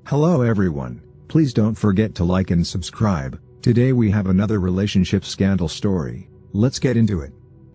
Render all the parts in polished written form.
Hello everyone, please don't forget to like and subscribe. Today we have another relationship scandal story. Let's get into it.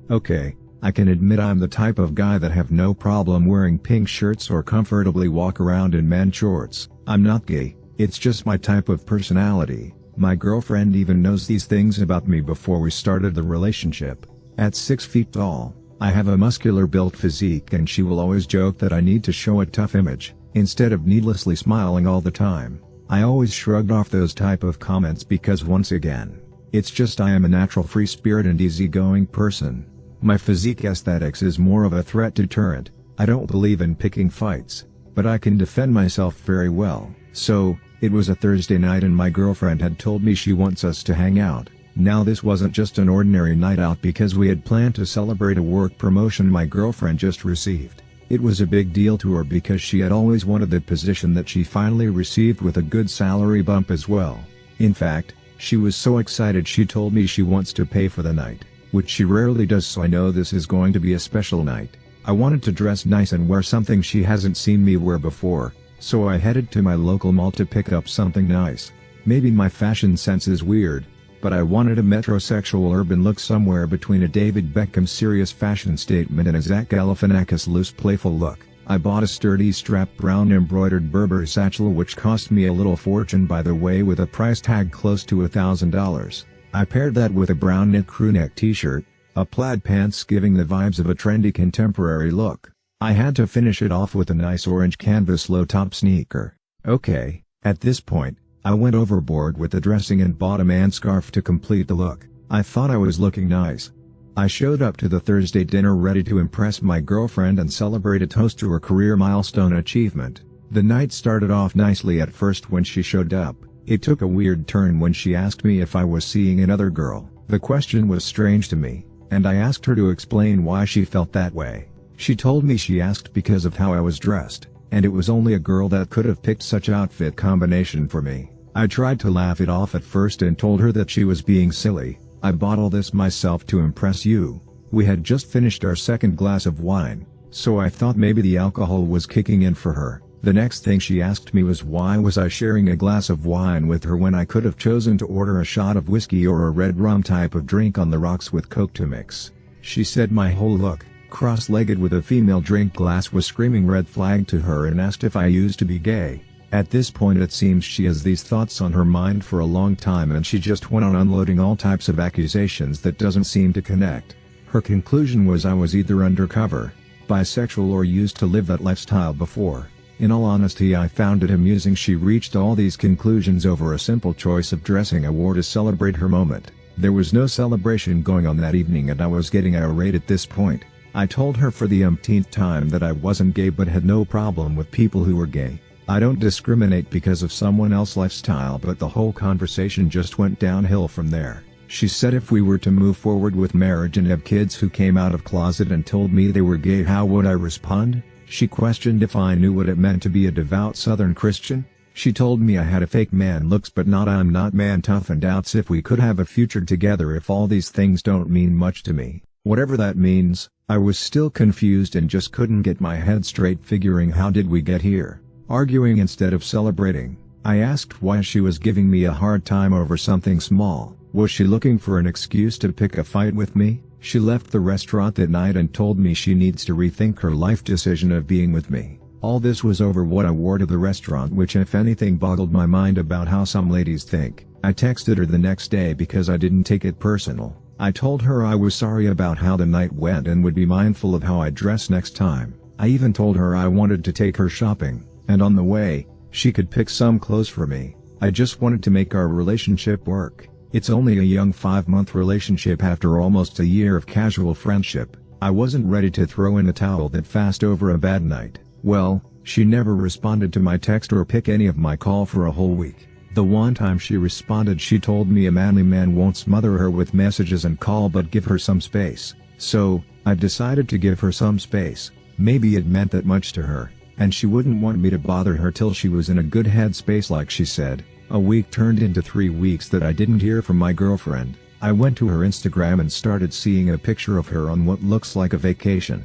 Okay, I can admit I'm the type of guy that have no problem wearing pink shirts or comfortably walk around in man shorts. I'm not gay, it's just my type of personality. My girlfriend even knows these things about me before we started the relationship. At 6 feet tall, I have a muscular built physique and she will always joke that I need to show a tough image, instead of needlessly smiling all the time. I always shrugged off those type of comments because once again, it's just I am a natural free spirit and easygoing person. My physique aesthetics is more of a threat deterrent. I don't believe in picking fights, but I can defend myself very well. So, it was a Thursday night and my girlfriend had told me she wants us to hang out. Now this wasn't just an ordinary night out because we had planned to celebrate a work promotion my girlfriend just received. It was a big deal to her because she had always wanted the position that she finally received with a good salary bump as well. In fact, she was so excited she told me she wants to pay for the night, which she rarely does, so I know this is going to be a special night. I wanted to dress nice and wear something she hasn't seen me wear before, so I headed to my local mall to pick up something nice. Maybe my fashion sense is weird, but I wanted a metrosexual urban look somewhere between a David Beckham serious fashion statement and a Zach Galifianakis loose playful look. I bought a sturdy strapped brown embroidered Burberry satchel which cost me a little fortune by the way, with a price tag close to $1,000. I paired that with a brown knit crewneck t-shirt, a plaid pants giving the vibes of a trendy contemporary look. I had to finish it off with a nice orange canvas low-top sneaker. Okay, at this point, I went overboard with the dressing and bought a man scarf to complete the look. I thought I was looking nice. I showed up to the Thursday dinner ready to impress my girlfriend and celebrate a toast to her career milestone achievement. The night started off nicely at first when she showed up. It took a weird turn when she asked me if I was seeing another girl. The question was strange to me, and I asked her to explain why she felt that way. She told me she asked because of how I was dressed, and it was only a girl that could have picked such outfit combination for me. I tried to laugh it off at first and told her that she was being silly. I bought all this myself to impress you. We had just finished our second glass of wine, so I thought maybe the alcohol was kicking in for her. The next thing she asked me was why was I sharing a glass of wine with her when I could have chosen to order a shot of whiskey or a red rum type of drink on the rocks with Coke to mix. She said my whole look, cross-legged with a female drink glass, was screaming red flag to her and asked if I used to be gay. At this point it seems she has these thoughts on her mind for a long time and she just went on unloading all types of accusations that doesn't seem to connect. Her conclusion was I was either undercover, bisexual or used to live that lifestyle before. In all honesty, I found it amusing she reached all these conclusions over a simple choice of dressing I wore to celebrate her moment. There was no celebration going on that evening and I was getting irate at this point. I told her for the umpteenth time that I wasn't gay but had no problem with people who were gay. I don't discriminate because of someone else's lifestyle, but the whole conversation just went downhill from there. She said if we were to move forward with marriage and have kids who came out of closet and told me they were gay, how would I respond? She questioned if I knew what it meant to be a devout Southern Christian. She told me I had a fake man looks but I'm not man tough and doubts if we could have a future together if all these things don't mean much to me. Whatever that means, I was still confused and just couldn't get my head straight figuring how did we get here. Arguing instead of celebrating. I asked why she was giving me a hard time over something small. Was she looking for an excuse to pick a fight with me? She left the restaurant that night and told me she needs to rethink her life decision of being with me. All this was over what I wore to the restaurant, which if anything boggled my mind about how some ladies think. I texted her the next day because I didn't take it personal. I told her I was sorry about how the night went and would be mindful of how I dress next time. I even told her I wanted to take her shopping, and on the way, she could pick some clothes for me. I just wanted to make our relationship work. It's only a young 5-month relationship after almost a year of casual friendship. I wasn't ready to throw in the towel that fast over a bad night. Well, she never responded to my text or pick any of my call for a whole week. The one time she responded, she told me a manly man won't smother her with messages and call but give her some space. So, I decided to give her some space. Maybe it meant that much to her, and she wouldn't want me to bother her till she was in a good headspace like she said. A week turned into 3 weeks that I didn't hear from my girlfriend. I went to her Instagram and started seeing a picture of her on what looks like a vacation.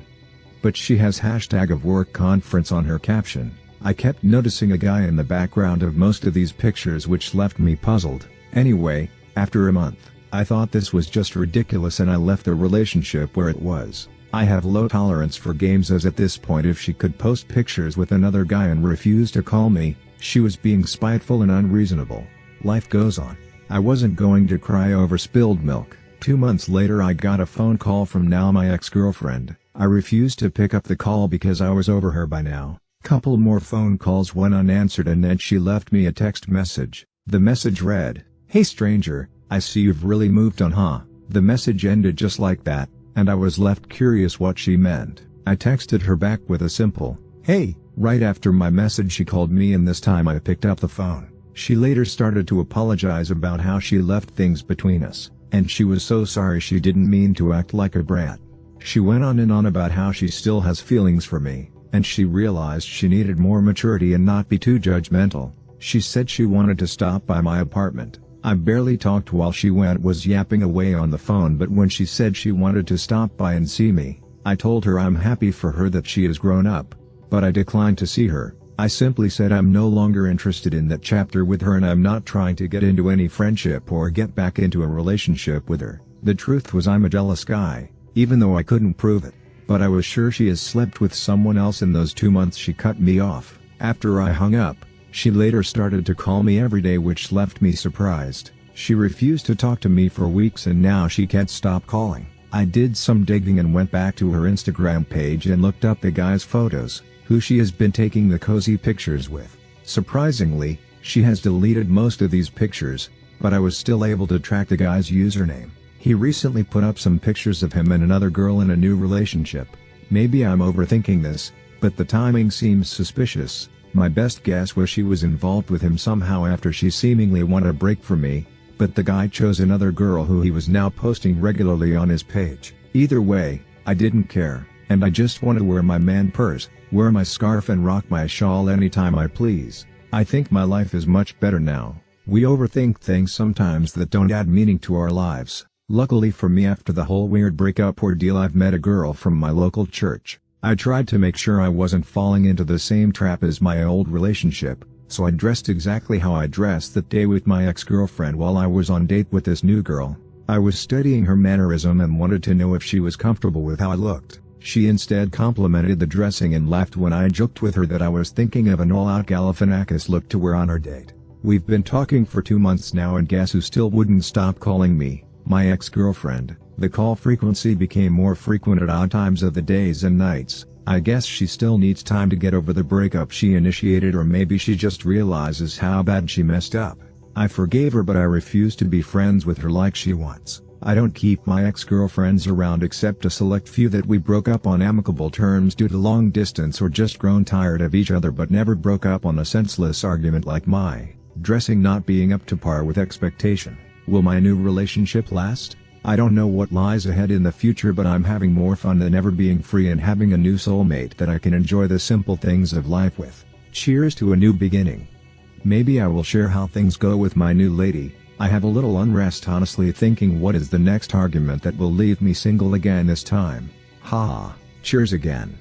But she has hashtag of work conference on her caption. I kept noticing a guy in the background of most of these pictures which left me puzzled. Anyway, after a month, I thought this was just ridiculous and I left the relationship where it was. I have low tolerance for games, as at this point if she could post pictures with another guy and refuse to call me, she was being spiteful and unreasonable. Life goes on. I wasn't going to cry over spilled milk. 2 months later I got a phone call from now my ex-girlfriend. I refused to pick up the call because I was over her by now. Couple more phone calls went unanswered and then she left me a text message. The message read, "Hey stranger, I see you've really moved on, huh?" The message ended just like that, and I was left curious what she meant. I texted her back with a simple, "Hey." Right after my message she called me and this time I picked up the phone. She later started to apologize about how she left things between us, and she was so sorry she didn't mean to act like a brat. She went on and on about how she still has feelings for me, and she realized she needed more maturity and not be too judgmental. She said she wanted to stop by my apartment. I barely talked while she was yapping away on the phone, but when she said she wanted to stop by and see me, I told her I'm happy for her that she has grown up. But I declined to see her. I simply said I'm no longer interested in that chapter with her and I'm not trying to get into any friendship or get back into a relationship with her. The truth was I'm a jealous guy, even though I couldn't prove it. But I was sure she has slept with someone else in those 2 months she cut me off. After I hung up, she later started to call me every day, which left me surprised. She refused to talk to me for weeks and now she can't stop calling. I did some digging and went back to her Instagram page and looked up the guy's photos, who she has been taking the cozy pictures with. Surprisingly, she has deleted most of these pictures, but I was still able to track the guy's username. He recently put up some pictures of him and another girl in a new relationship. Maybe I'm overthinking this, but the timing seems suspicious. My best guess was she was involved with him somehow after she seemingly wanted a break from me, but the guy chose another girl who he was now posting regularly on his page. Either way, I didn't care, and I just want to wear my man purse, wear my scarf and rock my shawl anytime I please. I think my life is much better now. We overthink things sometimes that don't add meaning to our lives. Luckily for me, after the whole weird breakup ordeal, I've met a girl from my local church. I tried to make sure I wasn't falling into the same trap as my old relationship, so I dressed exactly how I dressed that day with my ex-girlfriend while I was on date with this new girl. I was studying her mannerism and wanted to know if she was comfortable with how I looked. She instead complimented the dressing and laughed when I joked with her that I was thinking of an all-out Galifianakis look to wear on our date. We've been talking for 2 months now and guess who still wouldn't stop calling me? My ex-girlfriend. The call frequency became more frequent at odd times of the days and nights. I guess she still needs time to get over the breakup she initiated, or maybe she just realizes how bad she messed up. I forgave her, but I refuse to be friends with her like she wants. I don't keep my ex-girlfriends around except a select few that we broke up on amicable terms due to long distance or just grown tired of each other, but never broke up on a senseless argument like my dressing not being up to par with expectation. Will my new relationship last? I don't know what lies ahead in the future, but I'm having more fun than ever being free and having a new soulmate that I can enjoy the simple things of life with. Cheers to a new beginning. Maybe I will share how things go with my new lady. I have a little unrest, honestly, thinking what is the next argument that will leave me single again this time. Ha. Cheers again.